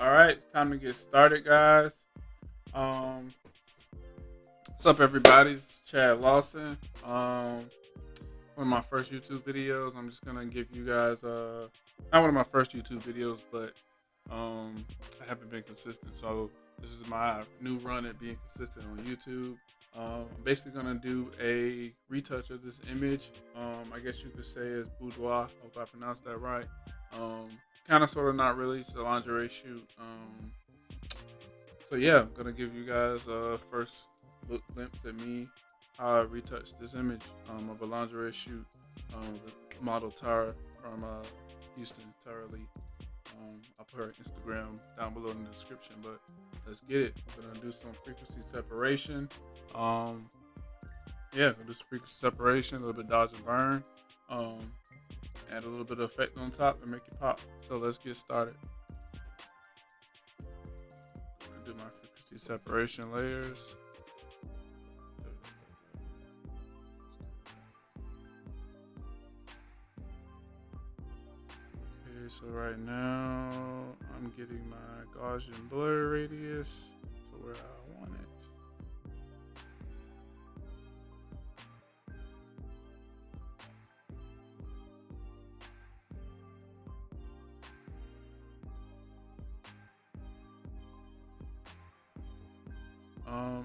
All right, it's time to get started, guys. Um, what's up, everybody? This is Chad Lawson. One of my first YouTube videos. I'm just gonna give you guys not one of my first YouTube videos, but I haven't been consistent, so this is my new run at being consistent on YouTube. I'm basically gonna do a retouch of this image. I guess you could say it's boudoir. Hope I pronounced that right. Um, Kind of, sort of, not really. It's a lingerie shoot. So yeah, I'm gonna give you guys a first look glimpse at me how I retouched this image of a lingerie shoot. The model Tara from Houston, Tara Lee. I'll put her Instagram down below in the description. But let's get it. We're gonna do some frequency separation. Um, yeah, we'll do some frequency separation, a little bit dodge and burn. Um, Add a little bit of effect on top and make it pop. So let's get started. I'm gonna do my frequency separation layers. Okay, so right now I'm getting my Gaussian blur radius to where I want it.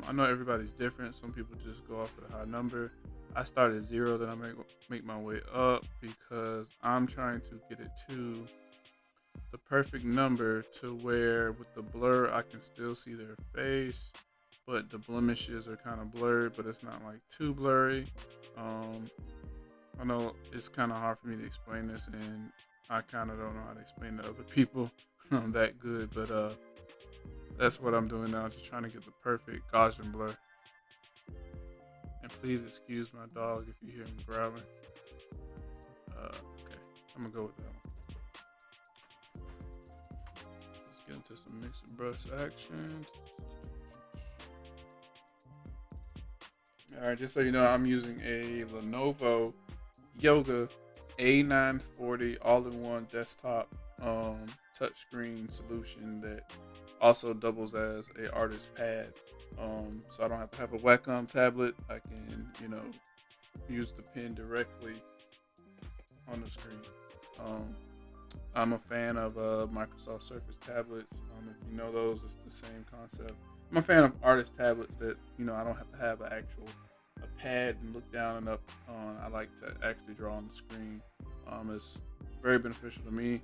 I know everybody's different. Some people just go off of a high number. I start at 0, then I make my way up because I'm trying to get it to the perfect number to where with the blur I can still see their face, but the blemishes are kind of blurred, but it's not like too blurry. Um, I know it's kind of hard for me to explain this, and I kind of don't know how to explain to other people that good, but that's what I'm doing now, just trying to get the perfect Gaussian blur. And please excuse my dog if you hear him growling. Okay, I'm gonna go with that one. Let's get into some mixer brush action. All right, just so you know, I'm using a Lenovo Yoga a940 all-in-one desktop touchscreen solution that also doubles as a artist pad. So I don't have to have a Wacom tablet. I can, use the pen directly on the screen. Um, I'm a fan of Microsoft Surface tablets. If you know those, it's the same concept. I'm a fan of artist tablets that I don't have to have an actual a pad and look down and up on. I like to actually draw on the screen. It's very beneficial to me.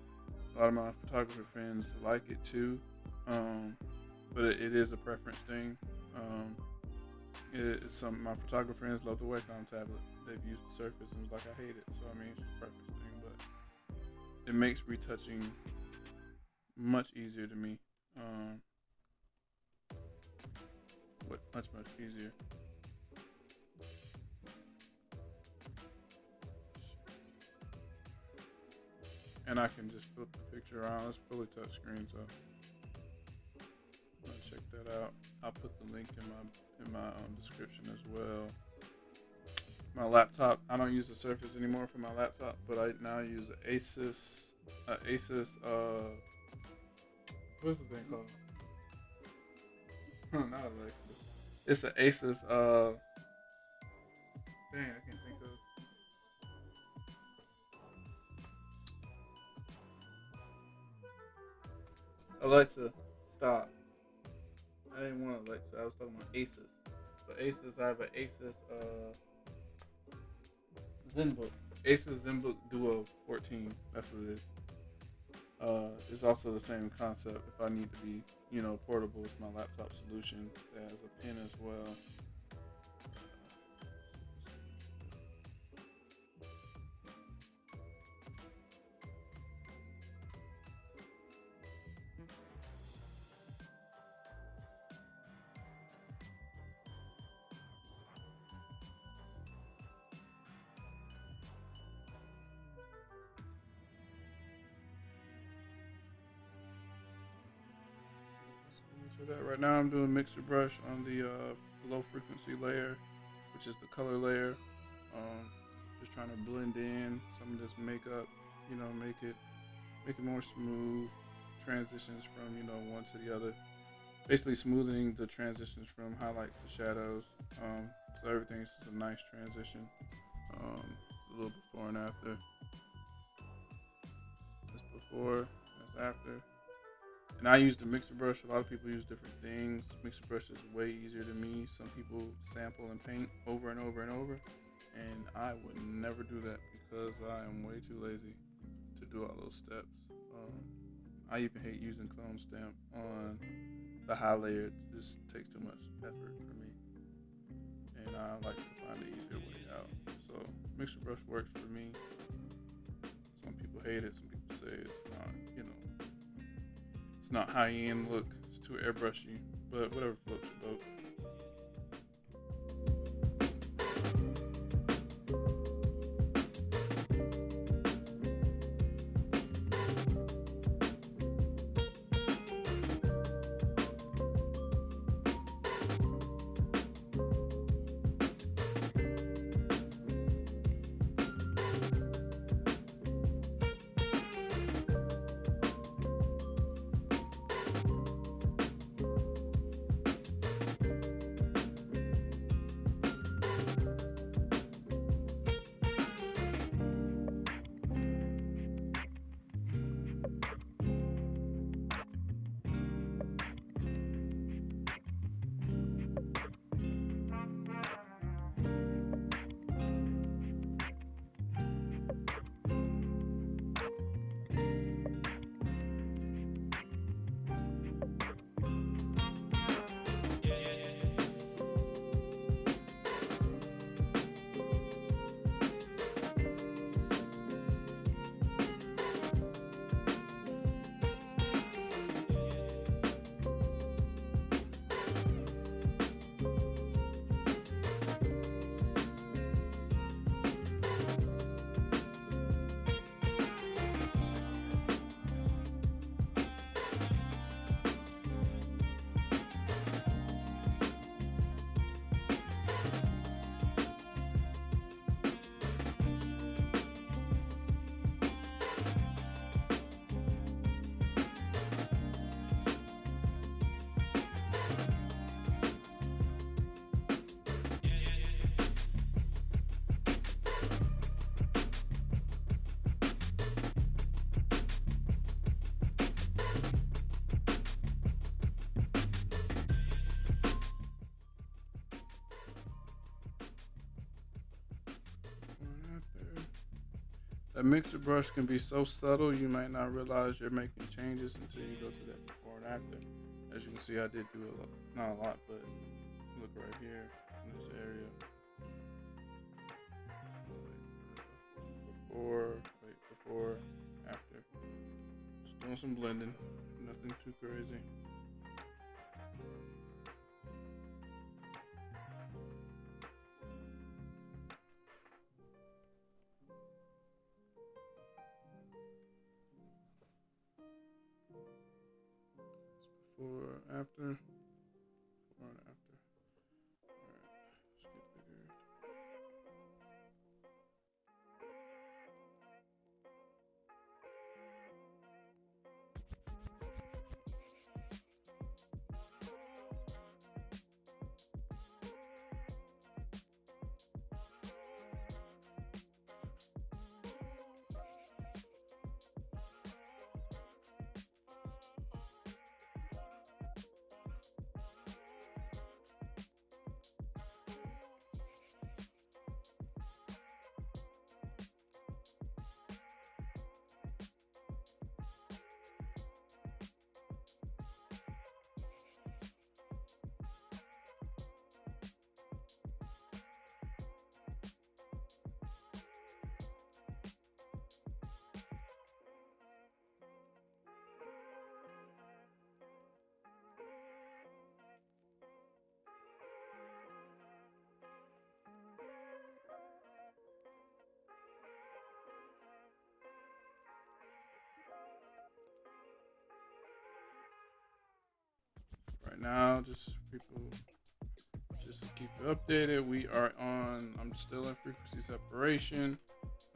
A lot of my photographer friends like it too, but it is a preference thing. It's some my photographer friends love the Wacom tablet. They've used the Surface and was like, I hate it. So I mean, it's a preference thing, but it makes retouching much easier to me. Much easier. And I can just flip the picture around. It's fully touchscreen, so check that out. I'll put the link in my description as well. My laptop, I don't use the Surface anymore for my laptop, but I now use an Asus. What's the thing called? Not Alexa. It's an Asus. Dang, I can't think of. Alexa, stop. I didn't want Alexa. I was talking about Asus. But Asus, I have an Asus ZenBook. Asus ZenBook Duo 14. That's what it is. It's also the same concept. If I need to be, portable, it's my laptop solution. It has a pen as well. So that right now I'm doing mixer brush on the low frequency layer, which is the color layer. Just trying to blend in some of this makeup, make it more smooth. transitions from one to the other, basically smoothing the transitions from highlights to shadows. So everything's just a nice transition. A little before and after. That's before, that's after. And I use the mixer brush. A lot of people use different things. Mixer brush is way easier to me. Some people sample and paint over and over and over, and I would never do that because I am way too lazy to do all those steps. I even hate using clone stamp on the high layer. It just takes too much effort for me, and I like to find the easier way out. So mixer brush works for me. Some people hate it. Some people say it's not, it's not high end look. It's too airbrushy, but whatever floats your boat. A mixer brush can be so subtle you might not realize you're making changes until you go to that before and after. As you can see, I did do a lot, not a lot, but look right here in this area. Before, after. Just doing some blending, nothing too crazy. Before, after, before and after. Alright, let's get bigger. Right now, just to keep it updated, I'm still in frequency separation.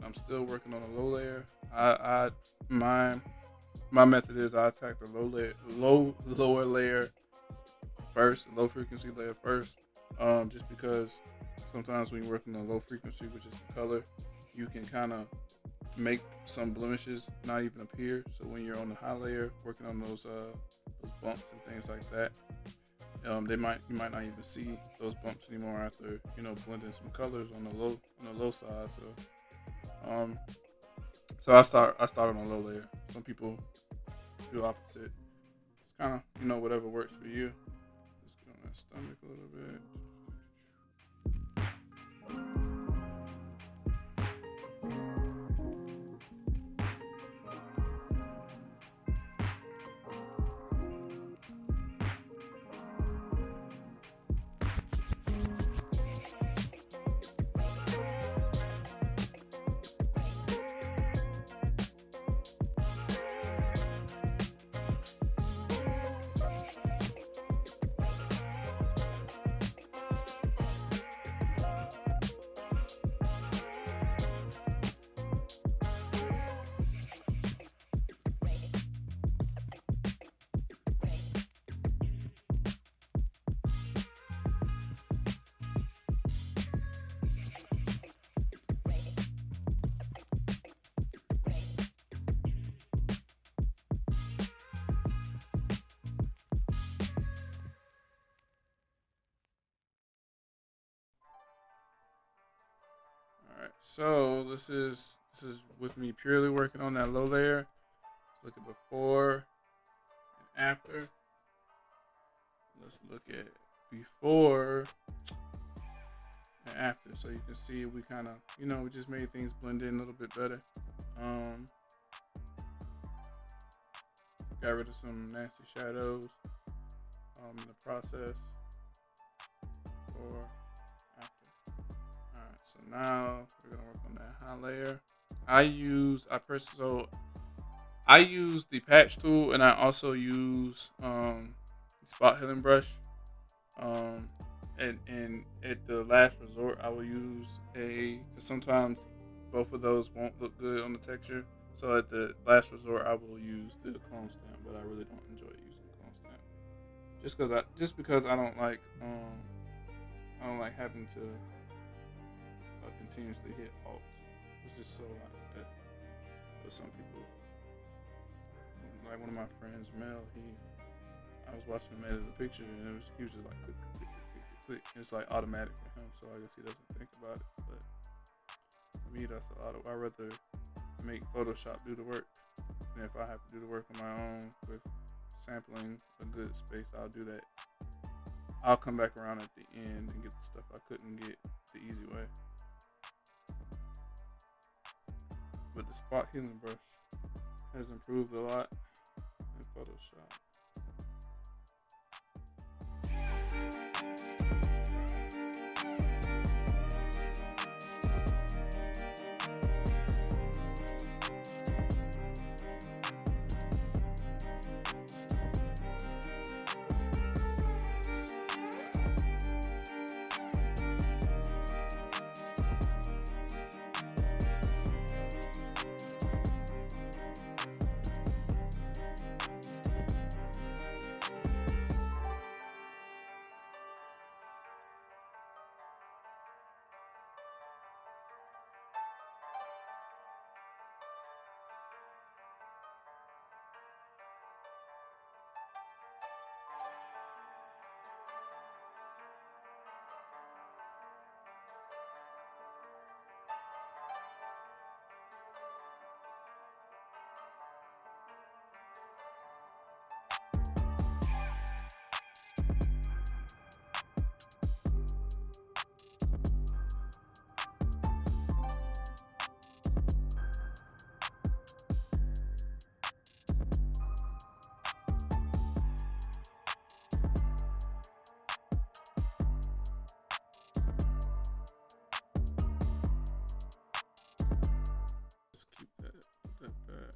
I'm still working on a low layer. My my method is I attack the lower layer first, low frequency layer first, just because sometimes when you're working on low frequency, which is the color, you can kind of make some blemishes not even appear. So when you're on the high layer working on those bumps and things like that, you might not even see those bumps anymore after blending some colors on the low side. So I start on a low layer. Some people do opposite. It's kind of whatever works for you. Just get on that stomach a little bit. All right, so this is with me purely working on that low layer. Let's look at before and after. Let's look at before and after, so you can see we kind of we just made things blend in a little bit better. Got rid of some nasty shadows in the process. Before, after. Alright, so now we're gonna work on that high layer. I use the patch tool, and I also use spot healing brush. Um, and at the last resort, I will use cause sometimes both of those won't look good on the texture. So at the last resort, I will use the clone stamp, but I really don't enjoy using clone stamp. Just because I don't like having to continuously hit alt. It's just so like that. But some people, like one of my friends, Mel, I was watching him edit the picture, and he was just like click, click, click, click, click, click. It's like automatic for him, so I guess he doesn't think about it. But for me, that's a lot of. I rather make Photoshop do the work, and if I have to do the work on my own with sampling a good space, I'll do that. I'll come back around at the end and get the stuff I couldn't get the easy way. But the spot healing brush has improved a lot in Photoshop. Just keep that back.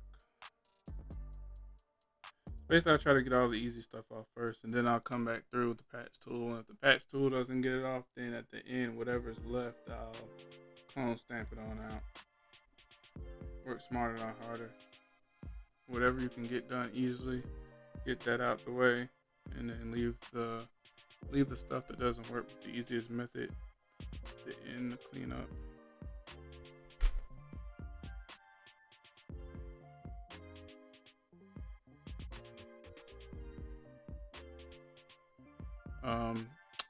Basically, I try to get all the easy stuff off first, and then I'll come back through with the patch tool. And if the patch tool doesn't get it off, then at the end, whatever's left, I'll clone stamp it on out. Work smarter, not harder. whatever you can get done easily, get that out the way, and then leave the stuff that doesn't work with the easiest method to end the cleanup.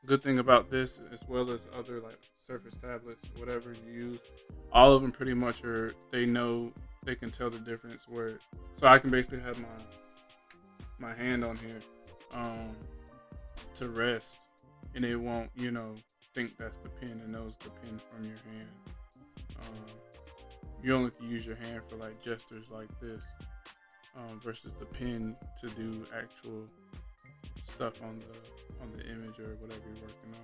Good thing about this, as well as other like Surface tablets, whatever you use, all of them pretty much they know, they can tell the difference. Where so I can basically have my hand on here to rest, and it won't think that's the pen. It knows the pen from your hand. You only can use your hand for like gestures like this, versus the pen to do actual stuff on the image or whatever you're working on.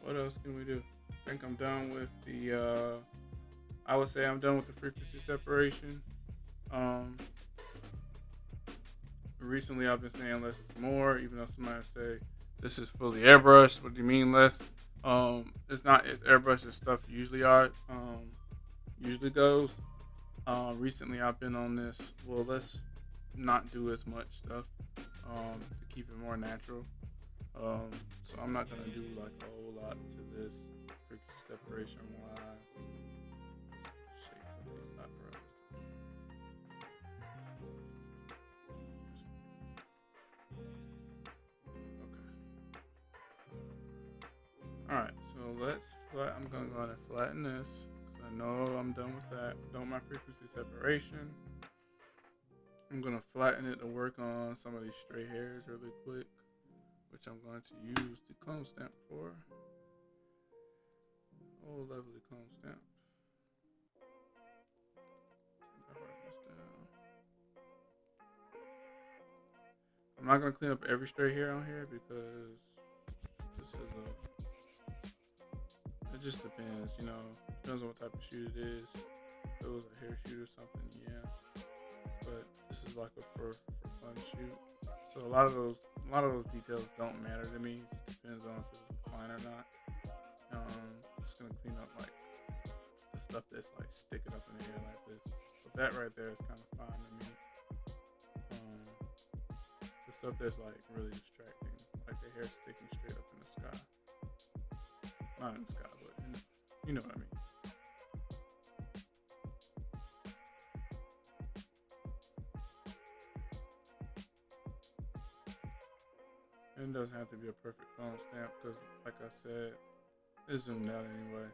What else can we do? I think I'm done with the. I would say I'm done with the frequency separation. Um, Recently, I've been saying less is more, even though somebody say this is fully airbrushed. What do you mean less? It's not as airbrushed as stuff usually goes. Recently, I've been on this. Well, let's not do as much stuff to keep it more natural. So I'm not gonna do like a whole lot to this frequency separation wise. Shape of these apparatus. Okay. All right. So I'm gonna go ahead and flatten this because I know I'm done with that. Done with my frequency separation. I'm gonna flatten it to work on some of these stray hairs really quick, which I'm going to use the clone stamp for. Oh, lovely clone stamp. I'm not gonna clean up every stray hair on here because it just depends, depends on what type of shoot it is. If it was a hair shoot or something, yeah. But this is like a for fun shoot. So a lot of those details don't matter to me. It just depends on if it's a client or not. Just gonna clean up like the stuff that's like sticking up in the air like this. But that right there is kind of fine to me. The stuff that's like really distracting, like the hair sticking straight up in the sky. Not in the sky, but you know what I mean. And it doesn't have to be a perfect clone stamp because, like I said, it's zoomed out anyway.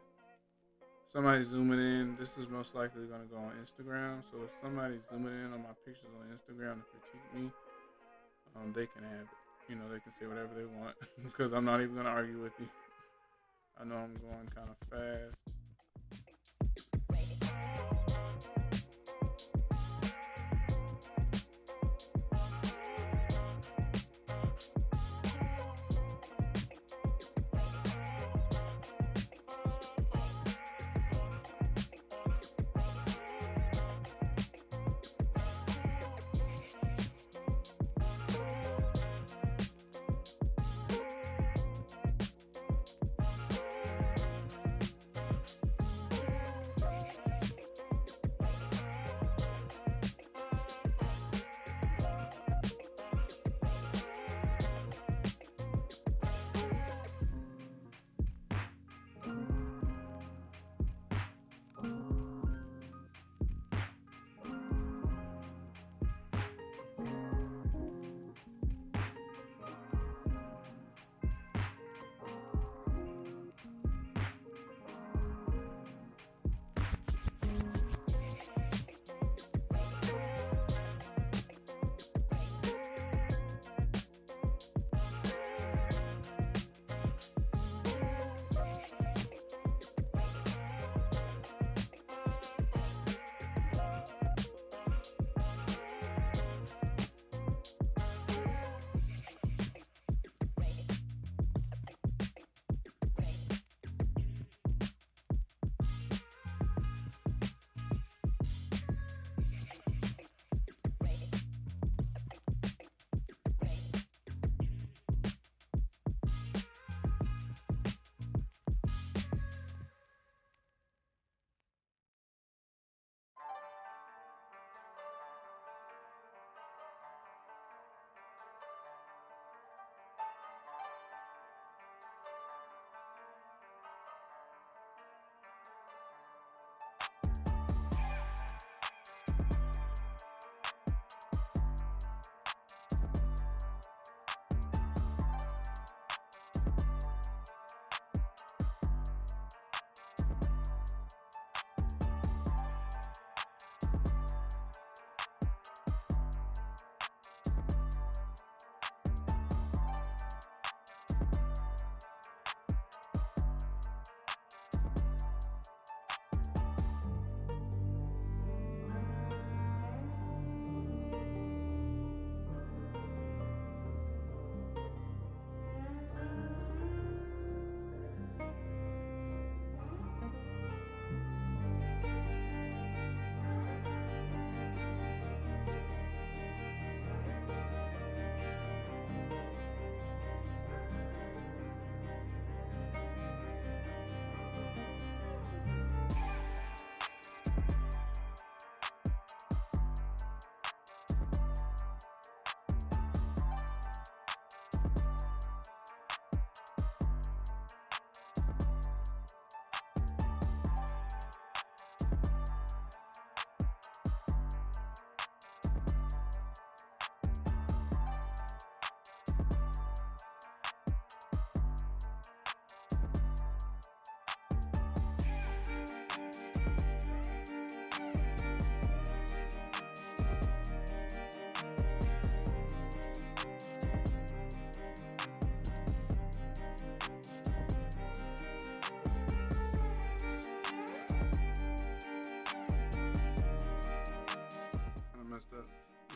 Somebody's zooming in. This is most likely going to go on Instagram. So if somebody's zooming in on my pictures on Instagram to critique me, they can have it. They can say whatever they want because I'm not even going to argue with you. I know I'm going kind of fast.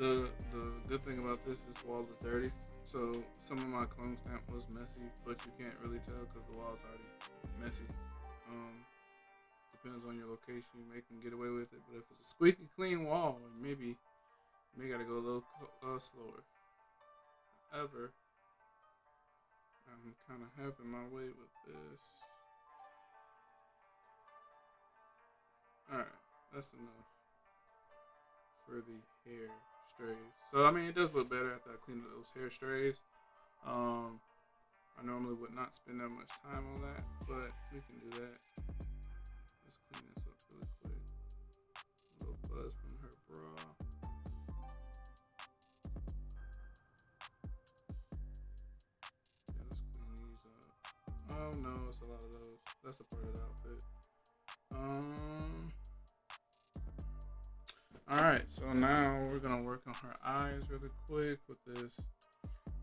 The good thing about this wall is dirty. So some of my clone stamp was messy, but you can't really tell because the wall's already messy. Depends on your location, you may can get away with it. But if it's a squeaky clean wall, maybe you may gotta go a little slower. However, I'm kind of having my way with this. Alright, that's enough for the hair strays. So I mean, it does look better after I clean those hair strays. I normally would not spend that much time on that, but we can do that. Let's clean this up really quick. A little fuzz from her bra. Yeah, let's clean these up. Oh no, it's a lot of those. That's a part of the outfit. Alright, so now we're gonna work on her eyes really quick with this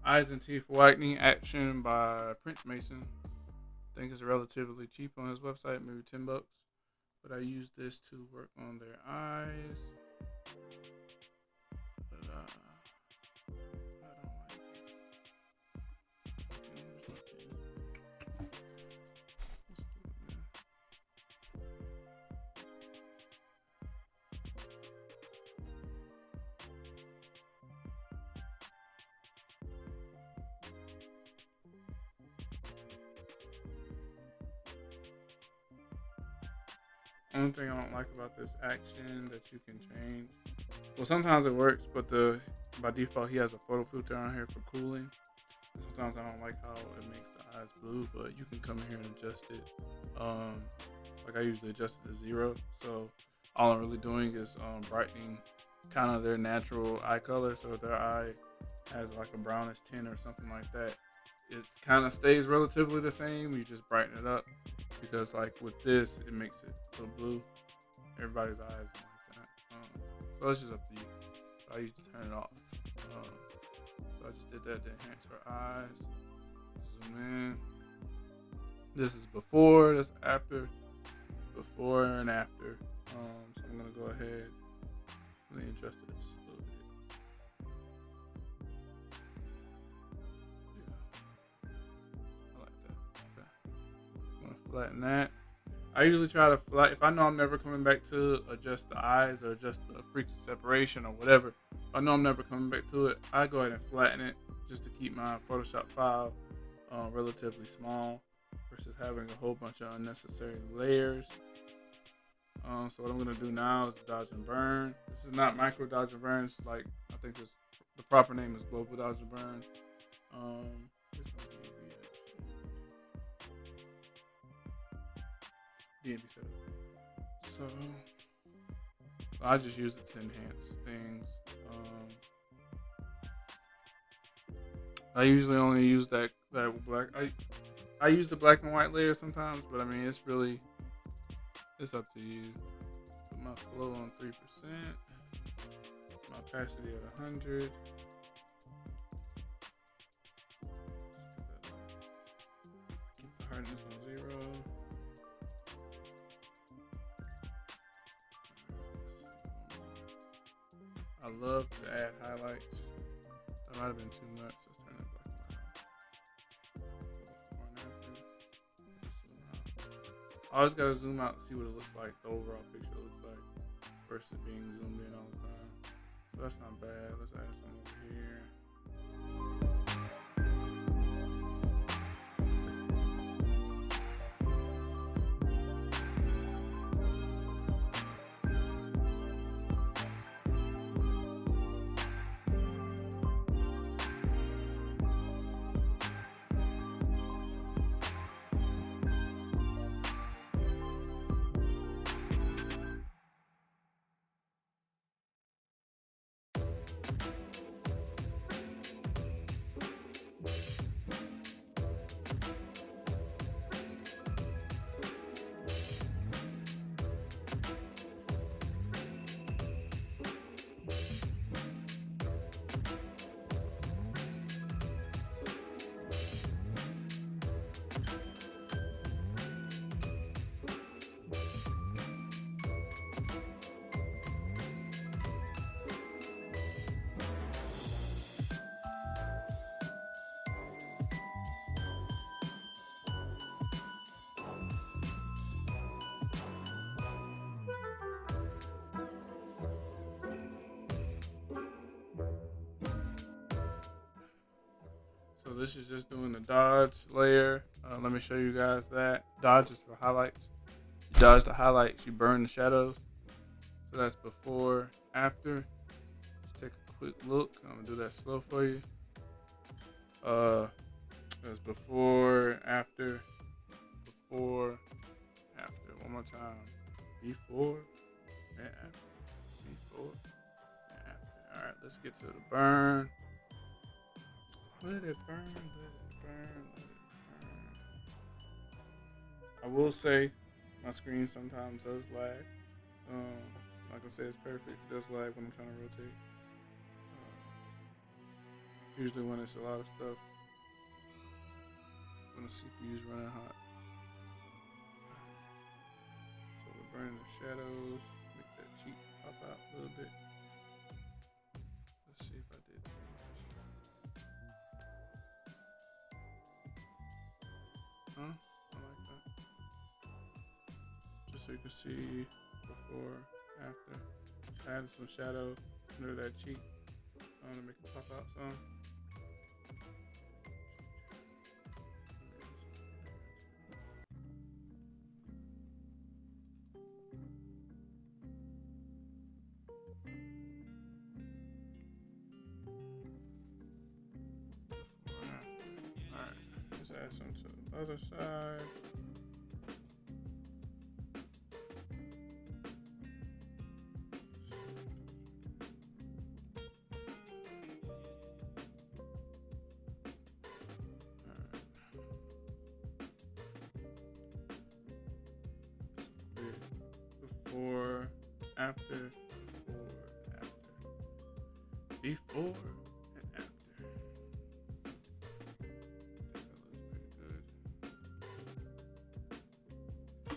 Eyes and Teeth Whitening Action by Prince Mason. I think it's relatively cheap on his website, maybe $10. But I use this to work on their eyes. But, I don't like it. Only thing I don't like about this action that you can change. Well, sometimes it works, but by default he has a photo filter on here for cooling. Sometimes I don't like how it makes the eyes blue, but you can come in here and adjust it. Like I usually adjust it to 0. So all I'm really doing is brightening kind of their natural eye color. So if their eye has like a brownish tint or something like that, it kind of stays relatively the same. You just brighten it up. Because like with this, it makes it a little blue. Everybody's eyes are like that. So it's just up to you. So I used to turn it off. So I just did that to enhance her eyes. Zoom in. This is before, that's after. Before and after. So I'm gonna go ahead and adjust it just a little bit. Flatten that. I usually try to flatten, if I know I'm never coming back to adjust the eyes or adjust the frequency separation or whatever, if I know I'm never coming back to it, I go ahead and flatten it just to keep my Photoshop file relatively small versus having a whole bunch of unnecessary layers. So what I'm going to do now is dodge and burn. This is not micro dodge and burn. It's like, I think the proper name is global dodge and burn. DNB setup. So I just use it to enhance things. I usually only use that black. I use the black and white layer sometimes, but I mean it's up to you. Put my flow on 3%. My opacity at 100. Keep the hardness on 0. I love to add highlights. That might have been too much. Let's turn it black and white. I always gotta zoom out to see what it looks like, the overall picture looks like, versus being zoomed in all the time. So that's not bad. Let's add some over here. this is just doing the dodge layer. Let me show you guys that. Dodge is for highlights. You dodge the highlights, you burn the shadows. So that's before, after. Just take a quick look. I'm gonna do that slow for you. That's before, after, before, after. One more time. Before and after. Before and after. All right, let's get to the burn. Let it burn, let it burn, let it burn. I will say my screen sometimes does lag. Like I said, it's perfect. It does lag when I'm trying to rotate. Usually when it's a lot of stuff. When the CPU is running hot. So we're burning the shadows. Make that cheek pop out a little bit. Let's see if I did too much. Huh? I like that. Just so you can see before, after. Added some shadow under that cheek. I want to make it pop out some. Alright, let's add some to the other side. Before, after, before, and after. That looks pretty good.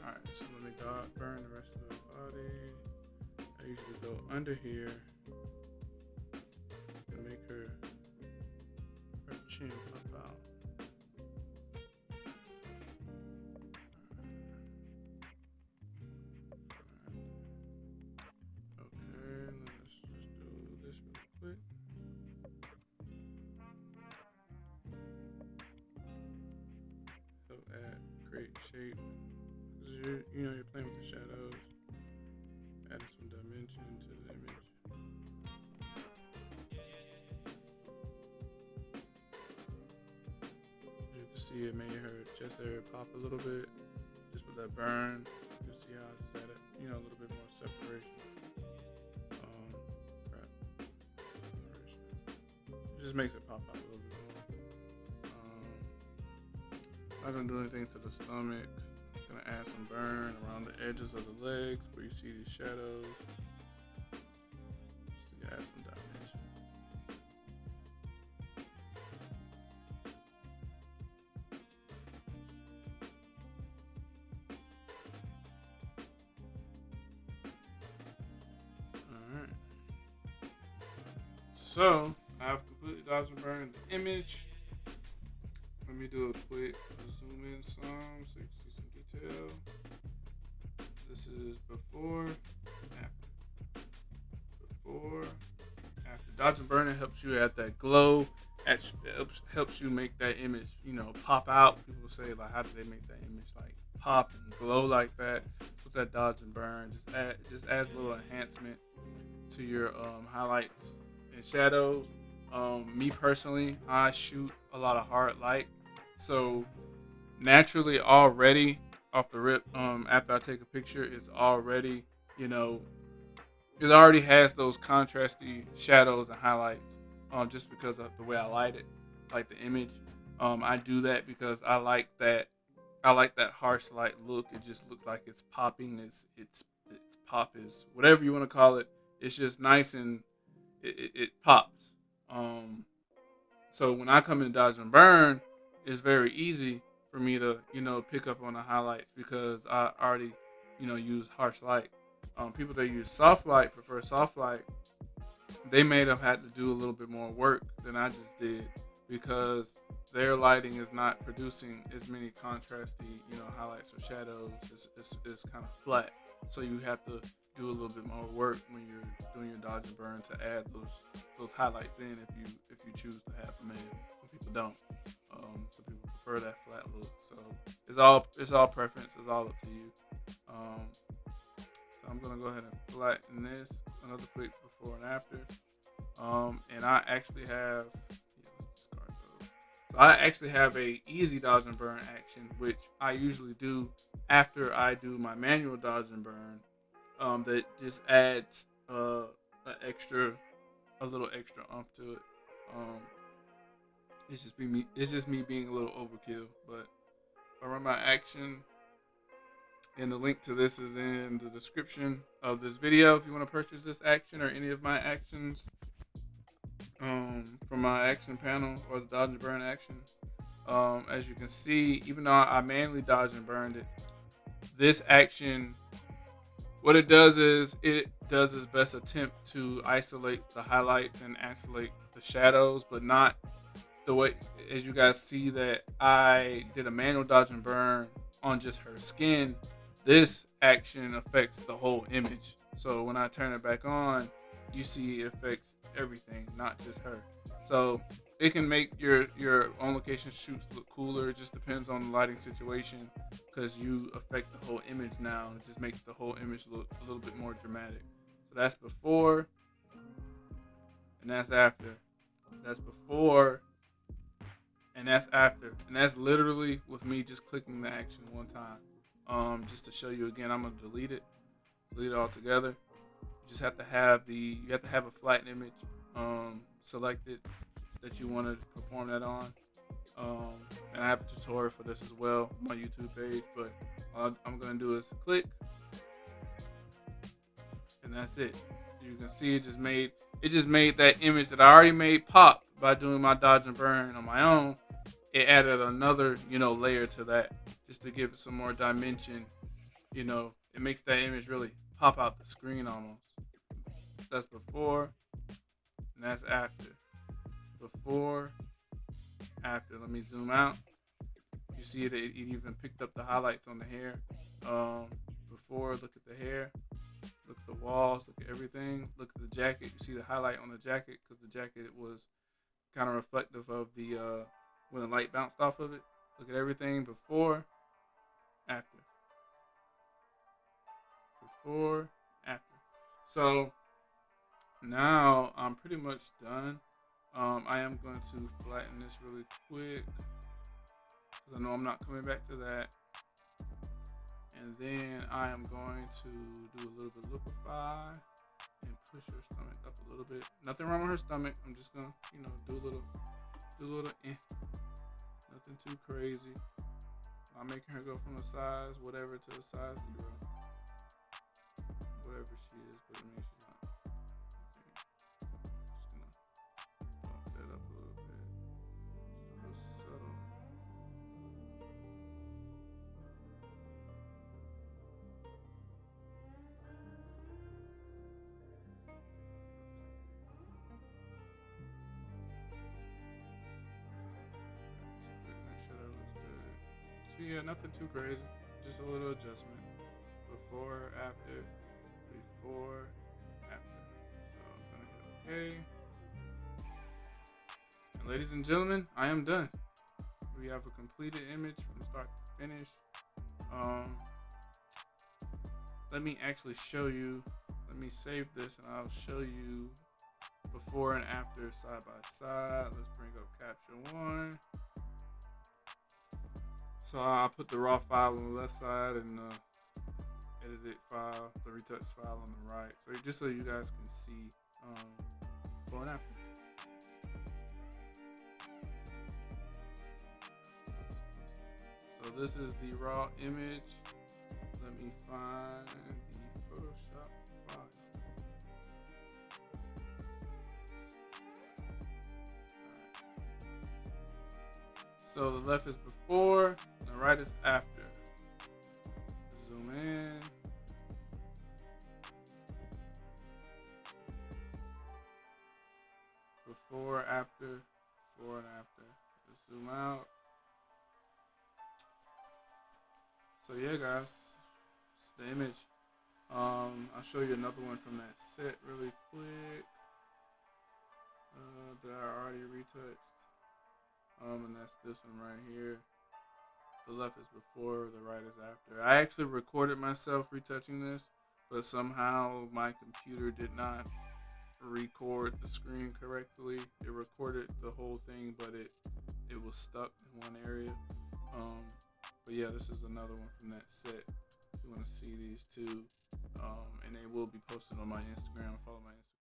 Alright, so let me burn the rest of the body. I usually go under here to make her chin pop out. Create shape. You're playing with the shadows, adding some dimension to the image. As you can see, it made her chest area pop a little bit. Just with that burn, you can see how it's added, a little bit more separation. It just makes it pop out a little bit more. Not gonna do anything to the stomach. Gonna add some burn around the edges of the legs where you see these shadows. Just to add some dimension. Alright. So I've completely dodged and burned the image. Let me do a quick zoom in some so you can see some detail. This is before, after. Before, after. Dodge and burning helps you add that glow. It helps you make that image, pop out. People say, like, how did they make that image like pop and glow like that? What's that dodge and burn? Just adds a little enhancement to your highlights and shadows. Me personally, I shoot a lot of hard light. So naturally already off the rip, after I take a picture, it's already, it already has those contrasty shadows and highlights, just because of the way I light it, like the image. I do that because I like that harsh light look. It just looks like it's popping. It's pop is whatever you want to call it. It's just nice and it pops. So when I come in Dodge and Burn, it's very easy for me to, pick up on the highlights because I already, use harsh light. People that use soft light, prefer soft light, they may have had to do a little bit more work than I just did because their lighting is not producing as many contrasty, highlights or shadows. It's kind of flat. So you have to do a little bit more work when you're doing your dodge and burn to add those highlights in if you choose to have them in. Some people don't. Some people prefer that flat look. So it's all preference. It's all up to you. Um, so I'm gonna go ahead and flatten this. Another quick before and after. And I actually have, yeah, let's discard those. So I actually have a easy dodge and burn action, which I usually do after I do my manual dodge and burn. That just adds a little extra umph to it. Um, it's just me being a little overkill. But if I run my action, and the link to this is in the description of this video. If you want to purchase this action or any of my actions, from my action panel or the dodge and burn action. As you can see, even though I manually dodge and burned it, this action, what it does is it does its best attempt to isolate the highlights and isolate the shadows, but not the way, as you guys see that I did a manual dodge and burn on just her skin. This action affects the whole image. So when I turn it back on, you see it affects everything, not just her. So it can make your on location shoots look cooler. It just depends on the lighting situation, because you affect the whole image now. It just makes the whole image look a little bit more dramatic. So that's before, and that's after. That's before, and that's after. And that's literally with me just clicking the action one time. Just to show you again, I'm gonna delete it all together. You just have to have a flattened image selected that you want to perform that on. And I have a tutorial for this as well on my YouTube page. But all I'm gonna do is click, and that's it. You can see it just made that image that I already made pop by doing my dodge and burn on my own. It added another, layer to that, just to give it some more dimension. It makes that image really pop out the screen almost. That's before, and that's after. Before, after. Let me zoom out. You see that it even picked up the highlights on the hair. Before, look at the hair. Look at the walls. Look at everything. Look at the jacket. You see the highlight on the jacket, because the jacket was kind of reflective of the when the light bounced off of it. Look at everything before, after. Before, after. So now I'm pretty much done. I am going to flatten this really quick, because I know I'm not coming back to that. And then I am going to do a little bit of Liquify and push her stomach up a little bit. Nothing wrong with her stomach. I'm just gonna, do a little nothing too crazy. I'm making her go from a size whatever to a size 0. Whatever she is, but I mean she's not. Okay. Just gonna bump that up a little bit. Just a little subtle. Make sure that looks good. So yeah, nothing too crazy. Just a little adjustment. Before, after, before, after. So I'm gonna hit OK. And ladies and gentlemen, I am done. We have a completed image from start to finish. Let me actually show you. Let me save this and I'll show you before and after side by side. Let's bring up capture 1. So I'll put the raw file on the left side and edited file, the retouch file on the right. So just so you guys can see before and after. So this is the raw image. Let me find the Photoshop file. So the left is before, and the right is after. Zoom in. Before, after, before and after. Just zoom out. So yeah, guys, it's the image. I'll show you another one from that set really quick that I already retouched. And that's this one right here. The left is before, the right is after. I actually recorded myself retouching this, but somehow my computer did not record the screen correctly. It recorded the whole thing, but it was stuck in one area. Um, but yeah, this is another one from that set. If you want to see these two, and they will be posted on my Instagram. Follow my Instagram.